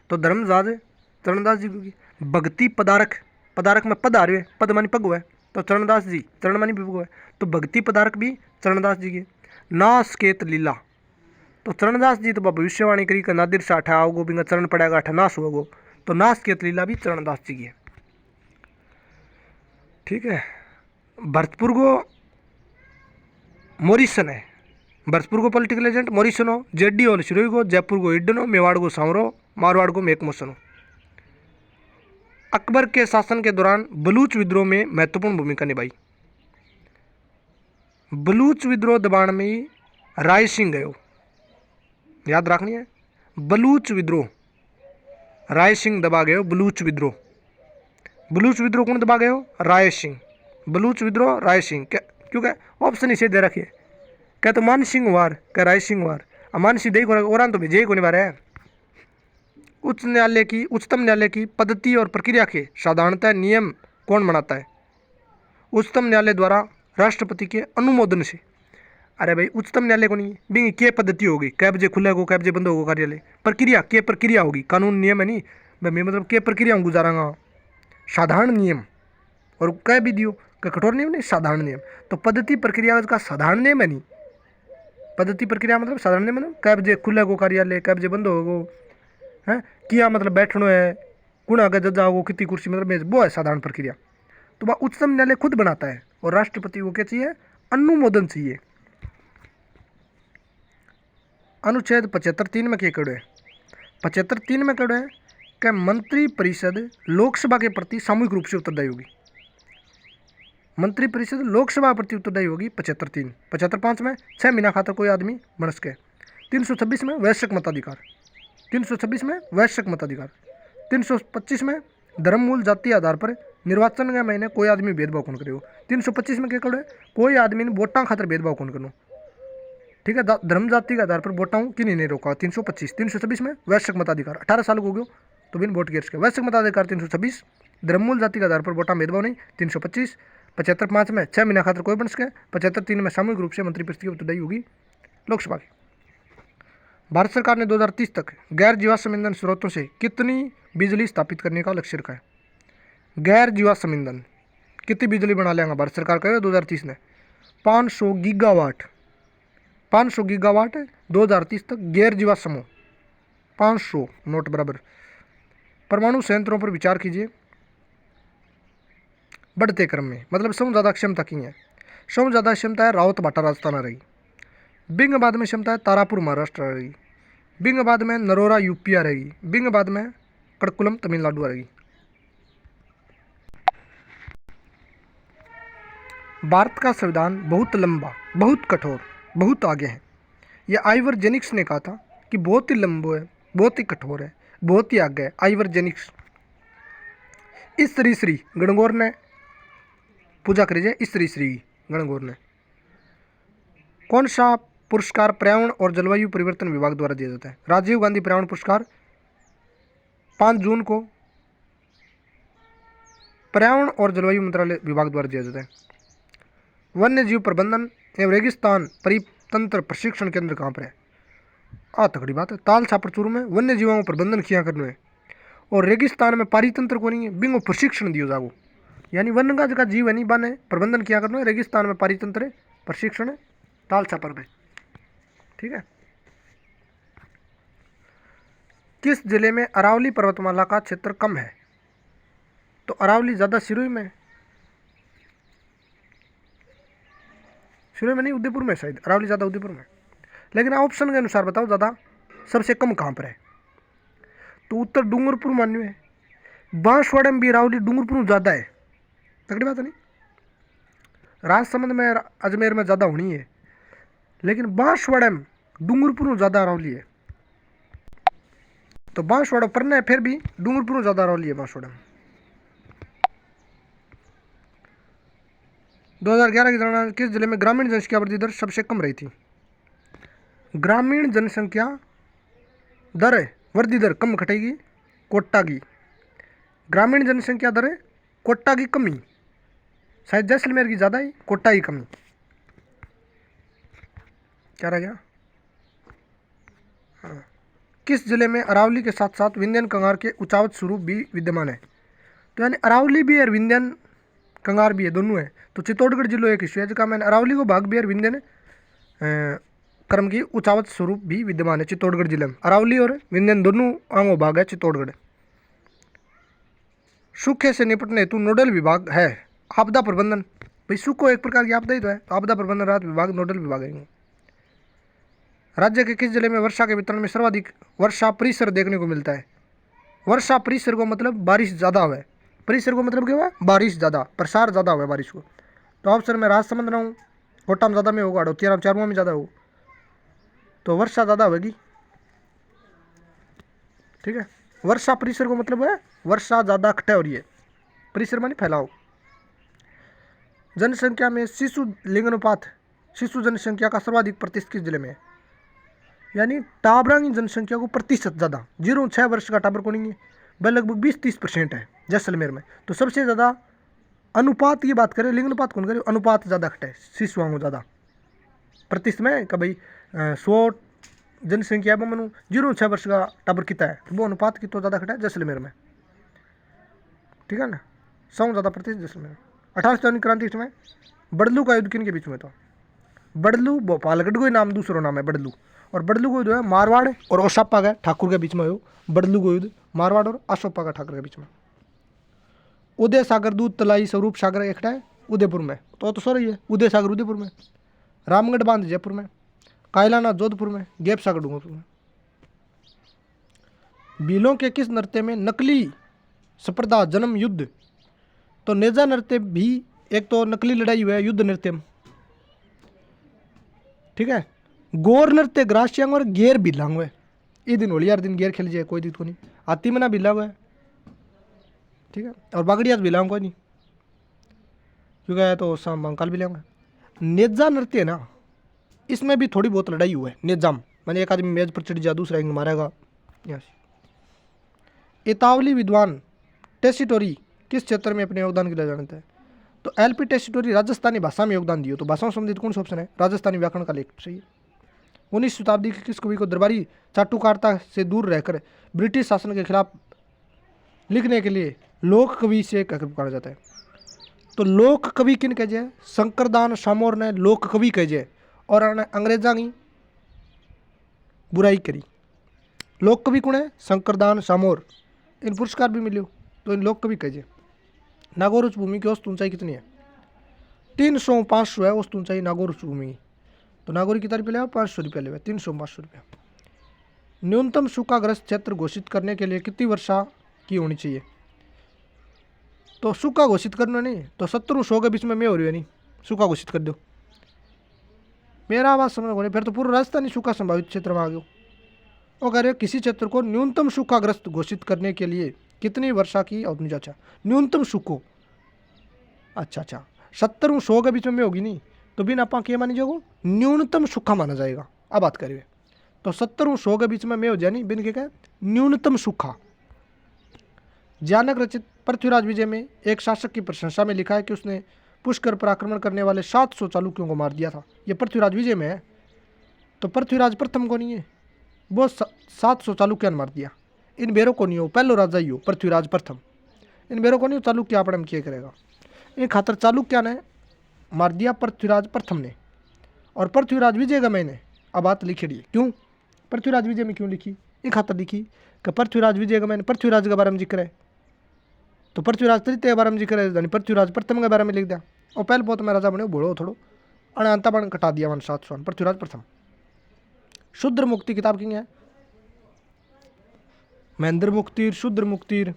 तो धर्म जहाज है चरणदास जी की। भक्ति पदारक, पदारक में पद आ रहे है, पद मानी पग हुआ है तो चरणदास जी, चरण मानी पग हुआ है तो भक्ति पदारक भी चरणदास जी की। नाश केत लीला, तो चरणदास जी तो भविष्यवाणी करी का नादिर से अठा आओगो बिंगा चरण पड़ेगा अठा नाश होगो, तो नाश केत लीला भी चरणदास जी की है, ठीक है। भरतपुर को मोरिसन है, भरतपुर को पॉलिटिकल एजेंट मोरिसन हो, जेडी हो सिरोही को, जयपुर को हिडन हो, मेवाड़ को सांवरो, मारवाड़ को मेकमोसन हो। अकबर के शासन के दौरान बलूच विद्रोह में महत्वपूर्ण भूमिका निभाई, बलूच विद्रोह दबाण में राय सिंह गयो, याद रखनी है, बलूच विद्रोह राय सिंह दबा गयो, बलूच विद्रोह, बलूच विद्रोह कौन दबा गयो? राय सिंह, बलूच विद्रोह राय सिंह, क्योंकि ऑप्शन इसे दे रखिए, क्या तो मान सिंह वार क्या राय सिंह वार, मान सिंह दे और तो विजय को निभा है। उच्चतम न्यायालय की पद्धति और प्रक्रिया के साधारणतः नियम कौन बनाता है? उच्चतम न्यायालय द्वारा राष्ट्रपति के अनुमोदन से। अरे भाई उच्चतम न्यायालय को नहीं बिंग क्या पद्धति होगी, कै बजे खुलेगा कै बजे बंद होगा कार्यालय, प्रक्रिया क्या प्रक्रिया होगी, कानून नियम है नहीं, मैं मतलब के प्रक्रिया गुजारांगा साधारण नियम और कह भी दियो कि कठोर नियम नहीं साधारण नियम। तो पद्धति प्रक्रिया का साधारण नियम है नहीं, पद्धति प्रक्रिया मतलब साधारण नियम मतलब कै बजे खुले गो कार्यालय कै बजे बंद होगो है किया मतलब बैठनो है कुण आगे जज आओ कितनी कुर्सी मतलब वो है साधारण प्रक्रिया। तो वह उच्चतम न्यायालय खुद बनाता है और राष्ट्रपति को क्या चाहिए अनुमोदन चाहिए। अनुच्छेद 75(3) में क्या कड़ो है 75(3) में कड़ो है कि मंत्री परिषद लोकसभा के प्रति सामूहिक रूप से उत्तरदायी होगी। मंत्री परिषद लोकसभा के प्रति उत्तरदायी होगी 75(3). 75(5) में 6 महीना खातर कोई आदमी बन सके। 326 में वैश्विक मताधिकार, 326 में वैश्विक मताधिकार, 325 में धर्म मूल जाति आधार पर निर्वाचन के महीने कोई आदमी भेदभाव कौन करेगा। 325 में क्या करो है कोई आदमी ने वोटा खातर भेदभाव कौन करना, ठीक है, धर्म जाति के आधार पर वोटा कि नहीं रोका। 325 326 में वैश्विक मताधिकार 18 साल को हो गयो तो बिन वोट गिर सके। वैश्विक मताधिकार 326, धर्म मूल जाति के आधार पर वोटा भेदभाव नहीं 325। 75(5) में 6 महीना खातर कोई बन सके। 75(3) में सामूहिक रूप से मंत्री परिषद की उत्तरदायी होगी लोकसभा की। भारत सरकार ने 2030 तक गैर जीवाश्म ईंधन स्रोतों से कितनी बिजली स्थापित करने का लक्ष्य रखा है। गैर जीवाश्म ईंधन कितनी बिजली बना लेगा भारत सरकार का 2030 में 500 गीगावाट 500 गीगावाट 2030 तक गैर जीवाश्म 500 नोट बराबर। परमाणु संयंत्रों पर विचार कीजिए बढ़ते क्रम में मतलब सबसे ज़्यादा क्षमता की है। सबसे ज़्यादा क्षमता है रावत भाटा राजस्थान आ रही, बिंगाबाद में क्षमता है तारापुर महाराष्ट्र आ रही, बिंगाबाद में नरोरा यूपी आ रहेगी, बिंगाबाद में कड़कुलम तमिलनाडु आ रहेगी। भारत का संविधान बहुत लंबा बहुत कठोर बहुत आगे है। यह आइवर जेनिक्स ने कहा था कि बहुत ही लंबा है बहुत ही कठोर है बहुत ही आगे है। आइवर जेनिक्स इस श्री गणगौर ने पूजा करी जाए। इस श्री गणगौर ने कौन सा पुरस्कार पर्यावरण और जलवायु परिवर्तन विभाग द्वारा दिया जाता है। राजीव गांधी पर्यावरण पुरस्कार 5 जून को पर्यावरण और जलवायु मंत्रालय विभाग द्वारा दिया जाता है। वन्य जीव प्रबंधन एवं रेगिस्तान परितंत्र प्रशिक्षण केंद्र कहाँ पर है। तकड़ी बात है ताल छापरचूरू में वन्य जीवों का प्रबंधन किया करना है और रेगिस्तान में पारितंत्र को नहीं है बिंगो प्रशिक्षण दियो जागो यानी वन का जगह जीव है नहीं बने प्रबंधन किया करना है। रेगिस्तान में पारितंत्र प्रशिक्षण ताल छापर में, ठीक है। किस जिले में अरावली पर्वतमाला का क्षेत्र कम है। तो अरावली ज़्यादा सिरोही में नहीं उदयपुर में शायद अरावली ज़्यादा उदयपुर में। लेकिन ऑप्शन के अनुसार बताओ ज़्यादा सबसे कम कहाँ पर है। तो उत्तर डूंगरपुर मान्य है, बांसवाड़ा में भी अरावली डूंगरपुर ज़्यादा है। तगड़ी बात है नहीं। राजसमंद में अजमेर में ज़्यादा होनी है लेकिन बांसवाड़ा में डूंगरपुर ज़्यादा अरावली है। तो बांसवाड़ा पढ़ना है फिर भी डूंगरपुर ज़्यादा अरावली है बांसवाड़ा में। 2011 की जनगणना किस जिले में ग्रामीण जनसंख्या वृद्धि दर सबसे कम रही थी। ग्रामीण जनसंख्या दर वृद्धि दर कम घटेगी कोटा की। ग्रामीण जनसंख्या दर कोटा की कमी शायद जैसलमेर की ज़्यादा ही कोटा की कमी। क्या रह गया। हाँ। किस जिले में अरावली के साथ साथ विंध्यन कंगार के उचावत स्वरूप भी विद्यमान है। तो यानी अरावली भी है और विंध्यन कंगार भी है दोनों है। तो चित्तौड़गढ़ जिलो एक हिस्सा है जगह मैंने अरावली को भाग भी और विंध्यन क्रम की उचावत स्वरूप भी विद्यमान है चित्तौड़गढ़ जिले में। अरावली और विंध्यन दोनों आंगों भाग है चित्तौड़गढ़। सूखे से निपटने हेतु नोडल विभाग है आपदा प्रबंधन। भाई सूखो एक प्रकार की आपदा ही तो है तो आपदा प्रबंधन राहत विभाग नोडल विभाग है। राज्य के किस जिले में वर्षा के वितरण में सर्वाधिक वर्षा परिसर देखने को मिलता है। वर्षा परिसर को मतलब बारिश ज़्यादा हुआ है, परिसर को मतलब क्या हुआ बारिश ज़्यादा प्रसार ज़्यादा हुआ है बारिश को। तो ऑप्शन में राजसमंद रहा हूँ कोटा में ज़्यादा में होगा अड़ोतिया चारुआ में ज़्यादा होगा तो वर्षा ज़्यादा होगी, ठीक है। वर्षा परिसर को मतलब है वर्षा ज़्यादा इकट्ठा हो रही है परिसर मानी फैलाओ। जनसंख्या में शिशु लिंगानुपात शिशु जनसंख्या का सर्वाधिक प्रतिशत किस जिले में है। यानी टाबरा की जनसंख्या को प्रतिशत ज़्यादा 0-6 वर्ष का टाबर को नहीं है वह लगभग 20-30% है जैसलमेर में। तो सबसे ज़्यादा अनुपात की बात करें लिंगानुपात कौन करें अनुपात ज़्यादा इकट्ठा है शिशुओं को ज़्यादा प्रतिशत में का भाई 100 जनसंख्या में मनु 0.6 वर्ष का टाबर कितना है, तो वो अनुपात कितना ज़्यादा खड़ा है जैसलमेर में, ठीक है ना, 100 ज़्यादा प्रतिशत जैसलमेर। 18 क्रांति में बड़लू का युद्ध किन के बीच में था, बड़लू भोपालगढ़ को ही नाम दूसरा नाम है बड़लू, और बड़लू को जो है मारवाड़ और ओसापा का ठाकुर के बीच में हो, बड़लू को युद्ध मारवाड़ और अशोपा का ठाकुर के बीच में। उदय सागर, दूध तलाई, स्वरूप सागर एक है उदयपुर में, तो सॉरी है उदय सागर उदयपुर में, रामगढ़ बांध जयपुर में, कायलाना जोधपुर में, गैप सागर डूंगरपुर में। भीलों के किस नृत्य में नकली स्पर्धा जन्म युद्ध, तो नेजा नृत्य भी एक तो नकली लड़ाई हुआ है युद्ध नृत्य में, ठीक है। गौर नृत्य ग्रास्यांग और गेर बिलांग हुए, ये दिन होली यार दिन गेर खेल जाए कोई दिक्कत को नहीं, हाथी मना बिला हुआ है, ठीक है, और बागड़िया बिलांग कोई नहीं क्योंकि तो शाम काल बिलांग। नेजा नृत्य है ना, इसमें भी थोड़ी बहुत लड़ाई हुआ है नेजाम, मैंने एक आदमी मेज पर चढ़ जा दूसरा इंग मारेगा। यस। इतावली विद्वान टेसिटोरी किस क्षेत्र में अपने योगदान के लिए जानते हैं, तो एलपी टेसिटोरी राजस्थानी भाषा में योगदान दियो, तो भाषाओं संबंधित कौन सा ऑप्शन है, राजस्थानी व्याकरण का लेख सही है। 19वीं शताब्दी के किस कवि को दरबारी चाटुकारिता से दूर रहकर ब्रिटिश शासन के खिलाफ लिखने के लिए लोक कवि से कहा जाता है, तो लोक कवि किन कहे जाए, शंकरदान सामोर ने लोक कवि कहे जाए और अंग्रेजा की बुराई करी। लोक कवि कौन है, शंकरदान सामोर, इन पुरस्कार भी मिले तो इन लोक कवि कहे जाए। नागौर उच्च भूमि की औसत ऊंचाई कितनी है, 300-500 है औसत ऊंचाई नागौर उच्च भूमि की, तो नागौर कितना रुपये लेगा, 500 रुपये लेगा, 300-500 रुपये। न्यूनतम सूखाग्रस्त क्षेत्र घोषित करने के लिए कितनी वर्षा की होनी चाहिए, तो सूखा घोषित करना नहीं तो 70-100 के बीच में मैं हो रही है नहीं, सूखा घोषित कर दो, मेरा आवाज़ समझ होने फिर तो पूरा राजस्थानी सूखा संभावित क्षेत्र में आ गया। और कह रहे किसी क्षेत्र को न्यूनतम सूखाग्रस्त घोषित करने के लिए कितनी वर्षा की अवधि, अच्छा न्यूनतम सूखो, अच्छा 70-100 के बीच में होगी नहीं तो बिन आप क्या मानी जाओ, न्यूनतम सूखा माना जाएगा। अब बात करिए तो 70-100 के बीच में मैं हो जाए नहीं बिन के क्या न्यूनतम सूखा। ज्ञानक रचित पृथ्वीराज विजय में एक शासक की प्रशंसा में लिखा है कि उसने पुष्कर पर आक्रमण करने वाले 700 चालुक्यों को मार दिया था, ये पृथ्वीराज विजय में है, तो पृथ्वीराज प्रथम को नहीं है, वो 700 चालुक्यों ने मार दिया। इन बेरों को नहीं हो, पहलो राजा ही हो पृथ्वीराज प्रथम, इन बेरों को नहीं हो चालुक्य आपने में क्या करेगा, इन खातर चालुक्य ने मार दिया पृथ्वीराज प्रथम ने, और पृथ्वीराज विजय का मैंने अब बात लिखी है, क्यों पृथ्वीराज विजय में क्यों लिखी, इन खातर लिखी कि पृथ्वीराज विजय का मैंने पृथ्वीराज के बारे में जिक्र है, तो पृथ्वीराज तृतीय के बारे में जिक्र है, पृथ्वीराज प्रथम के बारे में लिख दिया, और पहले बहुत में राजा बने बोलो थोड़ो अनंता बन कटा दिया वन 700 पृथ्वीराज प्रथम। शुद्र मुक्ति किताब की है, महेंद्र मुक्तिर, शुद्र मुक्तिर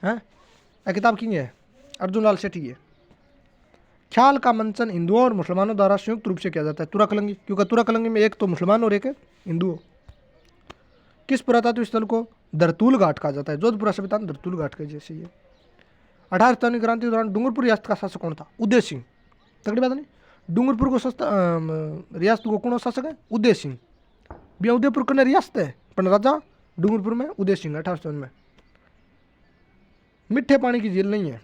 है, यह किताब की है अर्जुन लाल सेठी है। ख्याल का मंचन हिंदुओं और मुसलमानों द्वारा संयुक्त रूप से किया जाता है, तुराकलंगी, क्योंकि तुराकलंगी में एक तो मुसलमान और एक हिंदू। किस पुरातत्व स्थल को धरतूल घाट कहा जाता है, जोधपुर सभ्यता धरतूल घाट के जैसे ही है। 18वीं शताब्दी क्रांति के दौरान डूंगरपुर रियासत का शासक कौन था, उदय सिंह, तगड़ी बात नहीं, डूंगरपुर को रियासत को कौन शासक है, उदय सिंह, भैया उदयपुर कने रियासत है पर राजा डूंगरपुर में उदय सिंह 1857 में। मीठे पानी की झील नहीं है,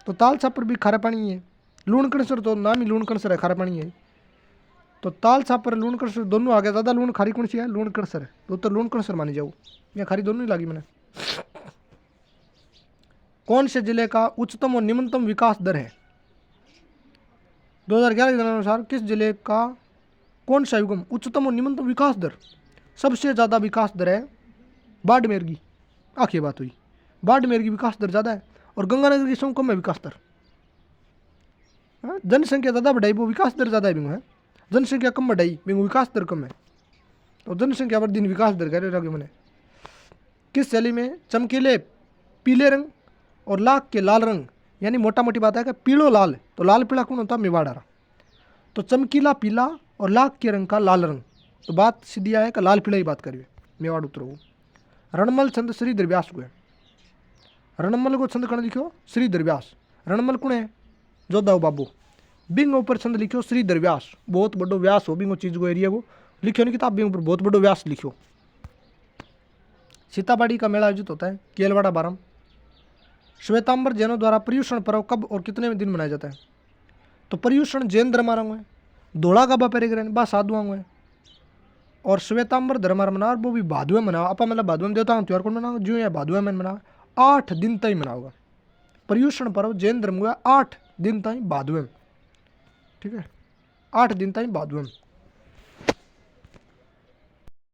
तो ताल छापर भी खारा पानी है, लूण कणसर तो नाम ही लूण कणसर है, खारा पानी है, तो ताल छापर लूण कणसर दोनों आ गया, ज़्यादा लूण खारी कौन सी है, लूण कणसर है, तो उत्तर लूण कणसर मानी जाओ, या खारी दोनों ही लगी मैंने। कौन से जिले का उच्चतम और निम्नतम विकास दर है, 2011 के अनुसार किस जिले का कौन सा युगम उच्चतम और निम्नतम विकास दर, सबसे ज़्यादा विकास दर है बाड़मेर की, आखिर बात हुई, बाड़मेर की विकास दर ज़्यादा है और गंगानगर की सौ कम है विकास दर, जनसंख्या ज़्यादा बढ़ाई वो विकास दर ज़्यादा है बिंगु है, जनसंख्या कम बढ़ाई बिंगु विकास दर कम है, तो जनसंख्या पर दिन विकास दर कह रहे मैंने। किस शैली में चमकीले पीले रंग और लाख के लाल रंग, यानी मोटा मोटी बात है कि पीलो लाल, तो लाल पीला कौन होता है, मेवाड़ा, तो चमकीला पीला और लाख के रंग का लाल रंग, तो बात सीधी है कि लाल पीला ही बात करिए, मेवाड़ उतरो। रणमल छंद श्रीधर व्यास को है, रणमल को छंद कौन लिखो, श्रीधर व्यास, रणमल कौन है, जोधाओ बाबू, बिंग ऊपर छंद लिखो श्रीधर व्यास, बहुत बड़ो व्यास हो बिंगो चीज को एरिया को लिखो नहीं किताब, बिंग ऊपर बहुत बड़ो व्यास लिखो। सीताबाड़ी का मेला आयोजित होता है केलवाड़ा बारम। श्वेतांबर जैनों द्वारा पर्युषण पर्व कब और कितने दिन मनाया जाता है, तो पर्युषण जैन धर्म है, धोला गाबा पेरेग्रहण बा साधुआंग है, और श्वेतांबर धर्म मना वो भी भादवे मनाओ। आप मतलब भादवे में देवता त्योहार कौन मनाओ, जो या भादवे में मनाओ 8 दिन तक मनाओगा। पर्युषण पर्व जैन धर्म हुआ 8 दिन तक भादवे में, ठीक है, 8 दिन तक भादवे में।